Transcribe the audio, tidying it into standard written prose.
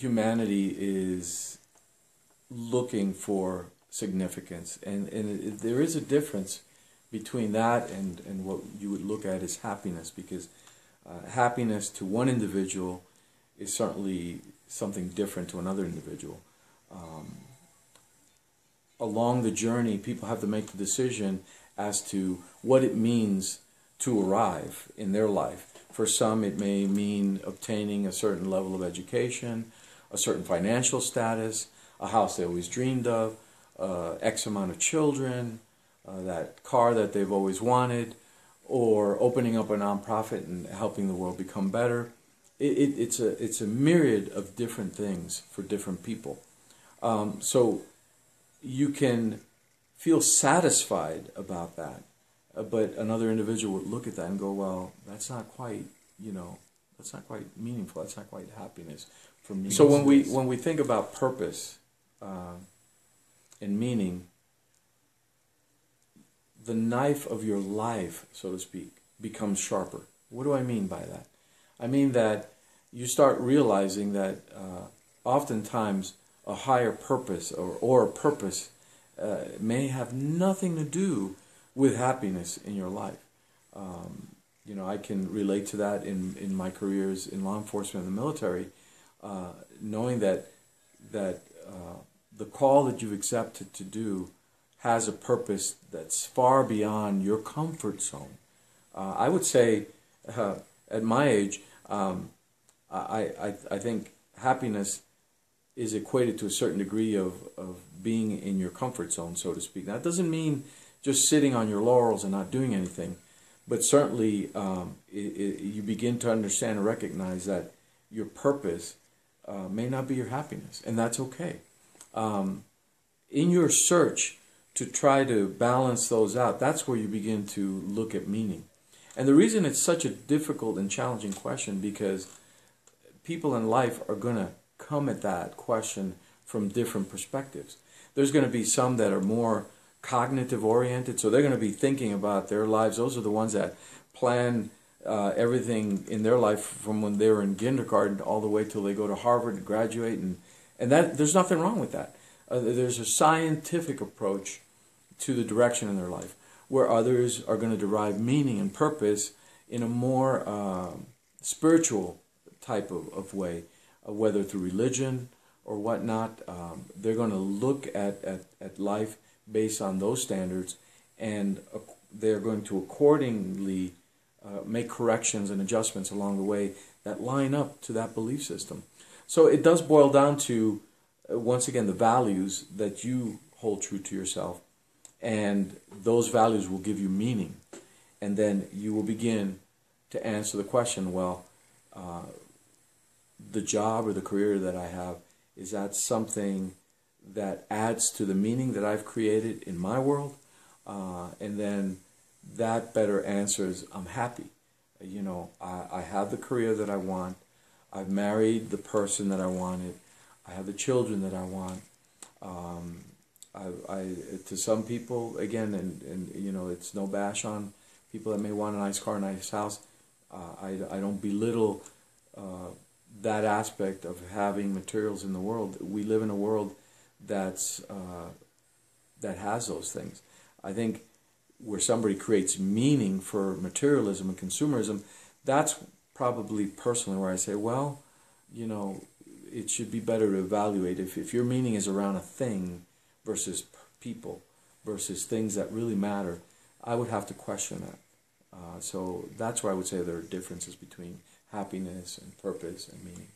humanity is looking for significance, and there is a difference between that and what you would look at as happiness, because happiness to one individual is certainly something different to another individual. Along the journey, people have to make the decision as to what it means to arrive in their life. For some, it may mean obtaining a certain level of education, a certain financial status, a house they always dreamed of, X amount of children, that car that they've always wanted, or opening up a nonprofit and helping the world become better. It's a myriad of different things for different people. So you can feel satisfied about that, but another individual would look at that and go, well, that's not quite, that's not quite meaningful. That's not quite happiness for me. So when we think about purpose and meaning, the knife of your life, so to speak, becomes sharper. What do I mean by that? I mean that you start realizing that oftentimes a higher purpose or a purpose may have nothing to do with happiness in your life. I can relate to that in my careers in law enforcement and the military, knowing that the call that you've accepted to do has a purpose that's far beyond your comfort zone. I would say, at my age, I think happiness is equated to a certain degree of being in your comfort zone, so to speak. Now, it doesn't mean just sitting on your laurels and not doing anything, but certainly you begin to understand and recognize that your purpose may not be your happiness, and that's okay. In your search to try to balance those out, that's where you begin to look at meaning. And the reason it's such a difficult and challenging question, because people in life are going to come at that question from different perspectives. There's going to be some that are more cognitive oriented, so they're going to be thinking about their lives. Those are the ones that plan everything in their life from when they were in kindergarten all the way till they go to Harvard and graduate, and that there's nothing wrong with that. There's a scientific approach to the direction in their life, where others are going to derive meaning and purpose in a more spiritual type of way, whether through religion or whatnot. They're going to look at life based on those standards, and they're going to accordingly make corrections and adjustments along the way that line up to that belief system. So it does boil down to, once again, the values that you hold true to yourself, and those values will give you meaning. And then you will begin to answer the question, well, the job or the career that I have, is that something that adds to the meaning that I've created in my world? And then that better answers, I'm happy. I have the career that I want. I've married the person that I wanted. I have the children that I want. To some people, again, and it's no bash on people that may want a nice car, a nice house. I don't belittle that aspect of having materials in the world. We live in a world that has those things. I think where somebody creates meaning for materialism and consumerism, that's probably personally where I say, well, it should be better to evaluate if your meaning is around a thing versus people versus things that really matter. I would have to question that. So that's where I would say there are differences between happiness and purpose and meaning.